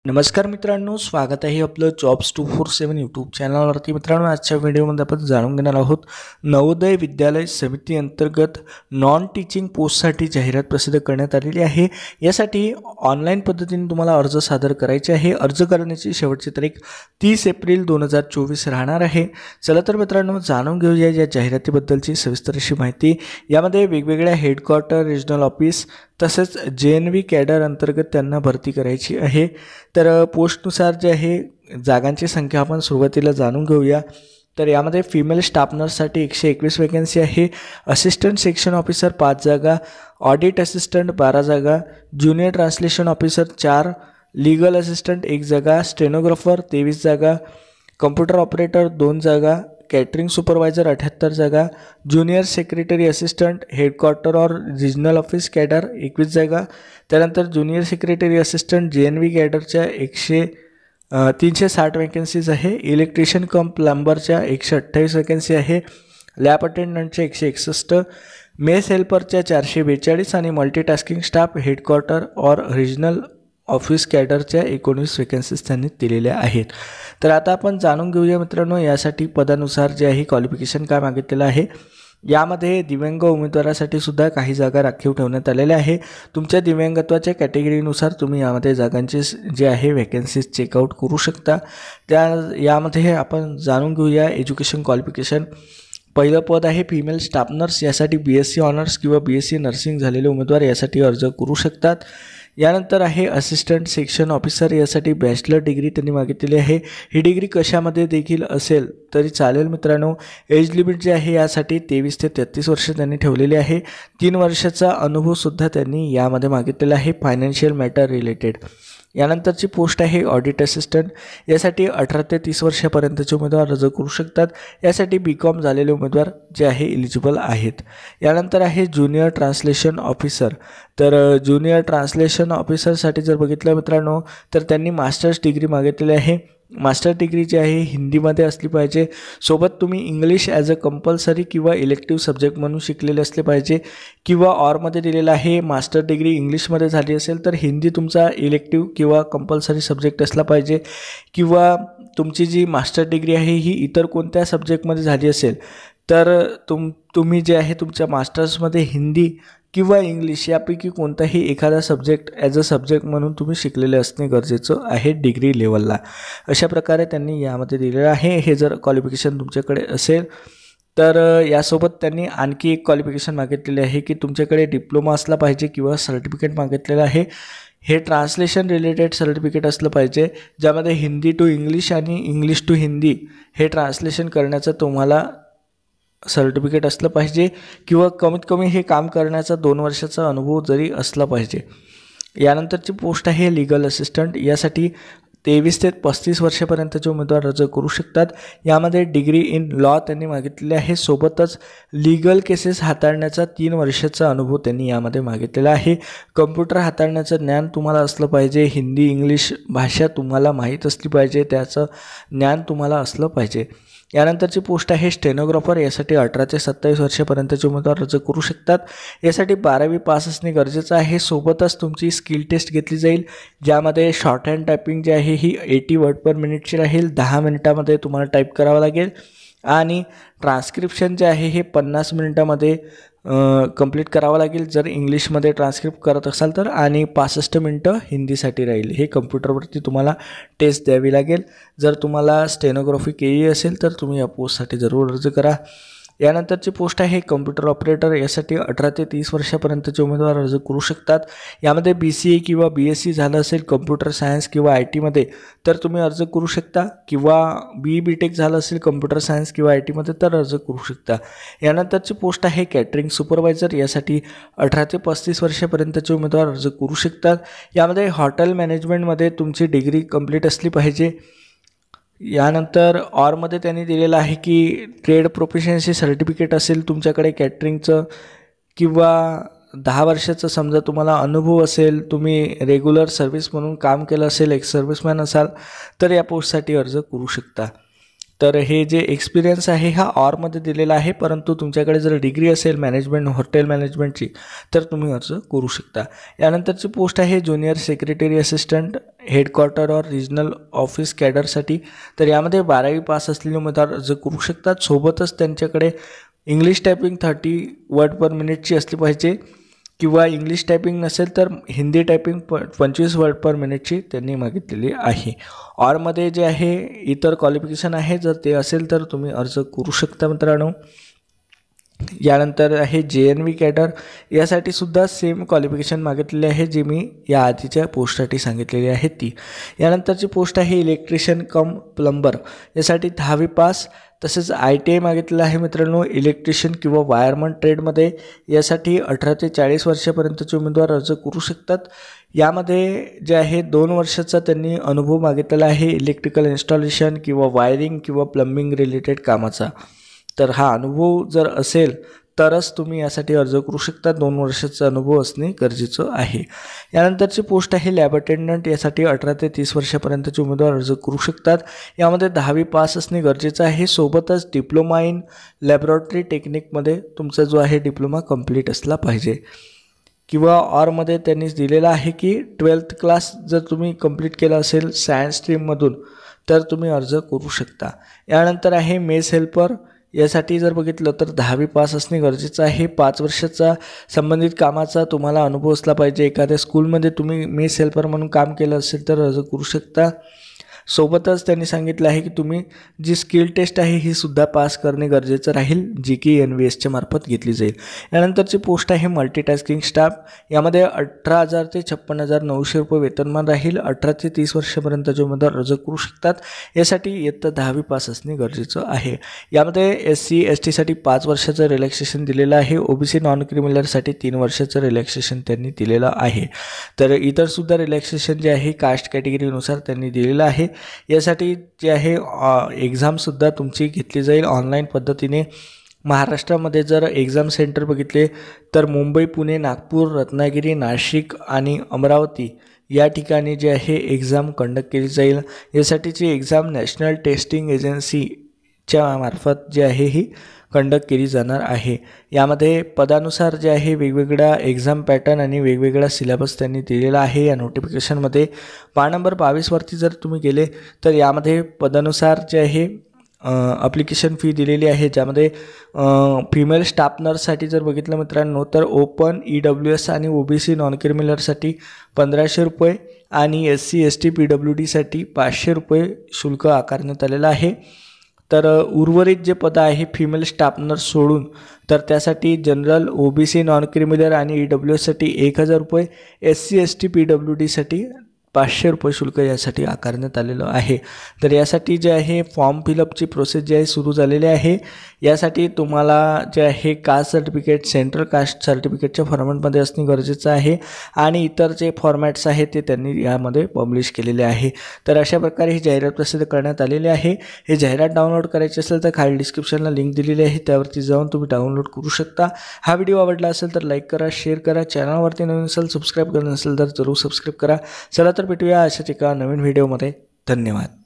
नमस्कार मित्रांनो, स्वागत आहे आपलं जॉब्स 247 यूट्यूब चॅनलवरती. मित्रांनो, आजच्या व्हिडिओमध्ये आपण जाणून घेणार आहोत नवोदय विद्यालय समिती अंतर्गत नॉन टीचिंग पोस्टसाठी जाहिरात प्रसिद्ध करण्यात आलेली आहे. यासाठी ऑनलाईन पद्धतीने तुम्हाला अर्ज सादर करायचे आहे. अर्ज करण्याची शेवटची तारीख 30 एप्रिल 2024 राहणार आहे. चला तर मित्रांनो, जाणून घेऊया या जाहिरातीबद्दलची सविस्तर अशी माहिती. यामध्ये वेगवेगळ्या हेडक्वार्टर, रिजनल ऑफिस तसेच JNV कॅडर अंतर्गत त्यांना भरती करायची आहे. तर पोस्टनुसार जे आहे जागांची संख्या आपण सुरुवातीला जाणून घेऊया. तर यामध्ये फिमेल स्टाफ नर्ससाठी 121 वॅकन्सी आहे. असिस्टंट सेक्शन ऑफिसर 5 जागा, ऑडिट असिस्टंट 12 जागा, junior translation officer 4, legal assistant 1 जागा, स्टेनोग्राफर 23 जागा, कम्प्युटर ऑपरेटर 2 जागा, कैटरिंग सुपरवाइजर 78 जागा, जूनियर सेक्रेटरी असिस्टंट हेडक्वार्टर और रिजनल ऑफिस कॅडर 21 जागा, त्यानंतर junior secretary assistant JNV कॅडरच्या 360 vacancies आहे. इलेक्ट्रिशियन कम प्लंबरच्या 128 वॅकन्सी आहे. लॅब अटेंडंटच्या 161, मेस हेल्परच्या 442 आणि मल्टीटास्किंग स्टाफ हेडक्वार्टर और रिजनल ऑफिस कॅडरच्या 19 वॅकन्सीज त्यांनी दिलेल्या आहेत. तर आता आपण जाणून घेऊया मित्रांनो, यासाठी पदानुसार जे आहे क्वालिफिकेशन काय मागितलेलं आहे. यामध्ये दिव्यांग उमेदवारासाठी सुद्धा काही जागा राखीव ठेवण्यात आलेल्या आहे. तुमच्या दिव्यांगत्वाच्या कॅटेगरीनुसार तुम्ही यामध्ये जागांचे जे आहे वॅकन्सीज चेकआउट करू शकता. यामध्ये आपण जाणून घेऊया एज्युकेशन क्वालिफिकेशन. पहिलं पद आहे फिमेल स्टाफ नर्स. यासाठी BSc ऑनर्स किंवा BSc नर्सिंग झालेले उमेदवार यासाठी अर्ज करू शकतात. यानंतर आहे असिस्टंट सेक्शन ऑफिसर. यासाठी बॅचलर डिग्री त्यांनी मागितलेली आहे. ही डिग्री कशामध्ये देखील असेल तरी चालेल मित्रांनो. एज लिमिट जे आहे यासाठी 23 ते 33 वर्ष त्यांनी ठेवलेले आहे. 3 वर्षाचा अनुभवसुद्धा त्यांनी यामध्ये मागितलेला आहे फायनान्शियल मॅटर रिलेटेड. यानंतरची पोस्ट आहे ऑडिट असिस्टंट. यासाठी 18 ते 30 वर्षापर्यंतचे उमेदवार अर्ज करू शकतात. यासाठी BCom झालेले उमेदवार जे आहे इलिजिबल आहेत. यानंतर आहे ज्युनियर ट्रान्सलेशन ऑफिसर. तर ज्युनियर ट्रान्सलेशन ऑफिसरसाठी जर बघितलं मित्रांनो, तर त्यांनी मास्टर्स डिग्री मागितलेली आहे. मास्टर डिग्री जी आहे हिंदीमध्ये असली पाहिजे. सोबत तुम्ही इंग्लिश ॲज अ कंपल्सरी किंवा इलेक्टिव्ह सब्जेक्ट म्हणून शिकलेले असले पाहिजे. किंवा ऑरमध्ये दिलेलं आहे मास्टर डिग्री इंग्लिशमध्ये झाली असेल तर हिंदी तुमचा इलेक्टिव्ह किंवा कंपल्सरी सब्जेक्ट असला पाहिजे. किंवा तुमची जी मास्टर डिग्री आहे ही इतर कोणत्या सब्जेक्टमध्ये झाली असेल तर तुम्ही जे आहे तुमच्या मास्टर्समध्ये हिंदी किंवा इंग्लिश यापैकी कोणताही एखादा सब्जेक्ट ॲज अ सब्जेक्ट म्हणून तुम्ही शिकलेले असणे गरजेचं आहे डिग्री लेवलला. अशा प्रकारे त्यांनी यामध्ये दिलेलं आहे. हे जर क्वालिफिकेशन तुमच्याकडे असेल तर यासोबत त्यांनी आणखी एक क्वालिफिकेशन मागितलेले आहे की तुमच्याकडे डिप्लोमा असला पाहिजे किंवा सर्टिफिकेट मागितलेलं आहे. हे ट्रान्सलेशन रिलेटेड सर्टिफिकेट असलं पाहिजे, ज्यामध्ये हिंदी टू इंग्लिश आणि इंग्लिश टू हिंदी हे ट्रान्सलेशन करण्याचं तुम्हाला सर्टिफिकेट असलं पाहिजे. किंवा कमीत कमी हे काम करण्याचा 2 वर्षाचा अनुभव जरी असला पाहिजे. यानंतरची पोस्ट आहे लीगल असिस्टंट. यासाठी 23 ते 35 वर्षापर्यंतचे उमेदवार अर्ज करू शकतात. यामध्ये डिग्री इन लॉ त्यांनी मागितलेले आहे. सोबतच लीगल केसेस हाताळण्याचा 3 वर्षाचा अनुभव त्यांनी यामध्ये मागितलेला आहे. कम्प्युटर हाताळण्याचं ज्ञान तुम्हाला असलं पाहिजे. हिंदी इंग्लिश भाषा तुम्हाला माहीत असली पाहिजे, त्याचं ज्ञान तुम्हाला असलं पाहिजे. यानंतरची पोस्ट आहे स्टेनोग्राफर. यासाठी 18 ते 27 वर्षापर्यंतचे उमेदवार अर्ज करू शकतात. यासाठी 12वी पास असणे गरजेचं आहे. सोबतच तुमची स्किल टेस्ट घेतली जाईल, ज्यामध्ये शॉर्ट हँड टायपिंग जी आहे ही 80 वर्ड पर मिनिटची राहील. 10 मिनिटामध्ये तुम्हाला टाईप करावं लागेल. आणि ट्रान्स्क्रिप्शन जे आहे हे 50 मिनिटामध्ये कंप्लीट करावं लागेल जर इंग्लिशमध्ये ट्रान्स्क्रिप्ट करत असाल तर. आणि 65 मिनटं हिंदीसाठी राहील. हे कम्प्युटरवरती तुम्हाला टेस्ट द्यावी लागेल. जर तुम्हाला स्टेनोग्राफी केली असेल तर तुम्ही या पोस्टसाठी जरूर अर्ज करा. यानंतरची पोस्ट आहे कम्प्युटर ऑपरेटर. यासाठी 18 ते 30 वर्षापर्यंतचे उमेदवार अर्ज करू शकतात. यामध्ये BCA किंवा BSc झालं असेल कम्प्युटर सायन्स किंवा ITमध्ये तर तुम्ही अर्ज करू शकता. किंवा BTech झालं असेल कम्प्युटर सायन्स किंवा ITमध्ये तर अर्ज करू शकता. यानंतरची पोस्ट आहे कॅटरिंग सुपरवायझर. यासाठी 18 ते 35 वर्षापर्यंतचे उमेदवार अर्ज करू शकतात. यामध्ये हॉटेल मॅनेजमेंटमध्ये तुमची डिग्री कंप्लीट असली पाहिजे. यानंतर ऑरमध्ये त्यांनी दिलेलं आहे की ट्रेड प्रोफिशियन्सी सर्टिफिकेट असेल तुमच्याकडे कॅटरिंगचं, किंवा 10 वर्षाचं समजा तुम्हाला अनुभव असेल, तुम्ही रेग्युलर सर्व्हिस म्हणून काम केलं असेल, एक सर्व्हिसमॅन असाल तर या पोस्टसाठी अर्ज करू शकता. तर हे जे एक्सपिरियन्स आहे हा ऑरमध्ये दिलेला आहे. परंतु तुमच्याकडे जर डिग्री असेल मॅनेजमेंट हॉटेल मॅनेजमेंटची तर तुम्ही अर्ज करू शकता. यानंतरची पोस्ट आहे ज्युनियर सेक्रेटरी असिस्टंट. हेडक्वार्टर और रिजनल ऑफिस कॅडरसाठी। तर यामध्ये 12वी पास असलेले उमेदवार अर्ज करू शकतात। सोबतच त्यांच्याकडे इंग्लिश टायपिंग 30 वर्ड पर मिनिटची असली पाहिजे किंवा इंग्लिश टायपिंग नसेल तर हिंदी टायपिंग 25 वर्ड पर मिनिटची त्यांनी मागितलेली आहे। ऑरमध्ये जे आहे इतर क्वालिफिकेशन आहे, जर ते असेल तर तुम्ही अर्ज करू शकता मित्रांनो। यानंतर आहे JNV कॅडर, यासाठी सुद्धा सेम क्वालिफिकेशन मागितलेले आहे जे मी या आधीच्या पोस्टसाठी सांगितलेली आहे ती। यानंतरची पोस्ट आहे इलेक्ट्रिशियन कम प्लंबर, यासाठी 10वी पास तसेच ITI मागितलेलं आहे मित्रांनो। इलेक्ट्रिशियन किंवा वायरमन ट्रेडमध्ये यासाठी 18 ते 40 वर्षापर्यंतचे उमेदवार अर्ज करू शकतात। यामध्ये जे आहे 2 वर्षाचा त्यांनी अनुभव मागितलेला आहे इलेक्ट्रिकल इन्स्टॉलेशन किंवा वायरिंग किंवा प्लंबिंग रिलेटेड कामाचा। तर हा अनुभव जर असेल तरच तुम्ही यासाठी अर्ज करू शकता। 2 वर्षाचा अनुभव असणे गरजेचं आहे। यानंतरची पोस्ट आहे लॅब अटेंडंट, यासाठी 18 ते 30 वर्षापर्यंतचे उमेदवार अर्ज करू शकतात। यामध्ये 10वी पास असणे गरजेचं आहे। सोबतच डिप्लोमा इन लॅबोरेटरी टेक्निकमध्ये तुमचा जो आहे डिप्लोमा कंप्लीट असला पाहिजे किंवा ऑरमध्ये त्यांनी दिलेला आहे की 12th क्लास जर तुम्ही कंप्लीट केला असेल सायन्स स्ट्रीममधून तर तुम्ही अर्ज करू शकता। यानंतर आहे मेस हेल्पर, यासाठी जर बघितलं तर 10वी पास असणे गरजेचं आहे। 5 वर्षाचा संबंधित कामाचा तुम्हाला अनुभव असला पाहिजे। एखाद्या स्कूलमध्ये तुम्ही मेस हेल्पर म्हणून काम केलं असेल तर अर्ज करू शकता। सोबतच त्यांनी सांगितलं आहे की तुम्ही जी स्किल टेस्ट आहे ही सुद्धा पास करणे गरजेचं राहील, जी की NVSच्या मार्फत घेतली जाईल। यानंतरची पोस्ट आहे मल्टीटास्किंग स्टाफ, यामध्ये 18,000 ते 56,900 रुपये वेतनमान राहील। 18 ते 30 वर्षापर्यंतचे उमेदवार अर्ज करू शकतात। यासाठी इयत्ता 10वी पास असणे गरजेचं आहे। यामध्ये SC ST साठी 5 वर्षाचं रिलॅक्सेशन दिलेलं आहे। OBC नॉन क्रिमिनलसाठी 3 वर्षाचं रिलॅक्सेशन त्यांनी दिलेलं आहे। तर इतर सुद्धा रिलॅक्सेशन जे आहे कास्ट कॅटेगरीनुसार त्यांनी दिलेलं आहे। यासाठी जे आहे एक्झामसुद्धा तुमची घेतली जाईल ऑनलाईन पद्धतीने। महाराष्ट्रामध्ये जर एक्झाम सेंटर बघितले तर मुंबई, पुणे, नागपूर, रत्नागिरी, नाशिक आणि अमरावती या ठिकाणी जे आहे एक्झाम कंडक्ट केली जाईल। यासाठीची एक्झाम नॅशनल टेस्टिंग एजन्सीच्या मार्फत जे आहे ही कंडक्ट केली जाणार आहे। यामध्ये पदानुसार जे आहे वेगवेगळा एक्झाम पॅटर्न आणि वेगवेगळा सिलेबस त्यांनी दिलेला आहे। या नोटिफिकेशनमध्ये पान नंबर 22 वरती जर तुम्ही गेले तर यामध्ये पदानुसार जे आहे ॲप्लिकेशन फी दिलेली आहे, ज्यामध्ये फिमेल स्टाफ नर्ससाठी जर बघितलं मित्रांनो तर ओपन EWS आणि OBC नॉन क्रिमिनलसाठी 1500 रुपये आणि SC ST PWDसाठी 500 रुपये शुल्क आकारण्यात आलेलं आहे। तर उर्वरित जे पद आहे फिमेल स्टाफ नर्स सोडून तर त्यासाठी जनरल, OBC नॉन क्रिमिनल आणि EWS साठी 1000 रुपये, SC ST PWDसाठी 500 रुपये शुल्क यासाठी आकारण्यात आलेलं आहे। तर यासाठी जे आहे फॉर्म फिलअपची प्रोसेस जी आहे सुरू झालेली आहे। यासाठी तुम्हाला जे आहे कास्ट सर्टिफिकेट सेंट्रल कास्ट सर्टिफिकेटच्या फॉर्मॅटमध्ये असणे गरजेचं आहे आणि इतर जे फॉर्मॅट्स आहेत ते त्यांनी यामध्ये पब्लिश केलेले आहे। तर अशा प्रकारे ही जाहिरात प्रसिद्ध करण्यात आलेली आहे। हे जाहिरात डाउनलोड करायची असेल तर खाली डिस्क्रिप्शनला लिंक दिलेली आहे, त्यावरती जाऊन तुम्ही डाउनलोड करू शकता। हा व्हिडिओ आवडला असेल तर लाईक करा, शेअर करा, चॅनलवरती नवीन असेल सबस्क्राईब केलं नसेल तर जरूर सबस्क्राईब करा। चला तर भेटूया अशाच एका नवीन व्हिडिओमध्ये। धन्यवाद।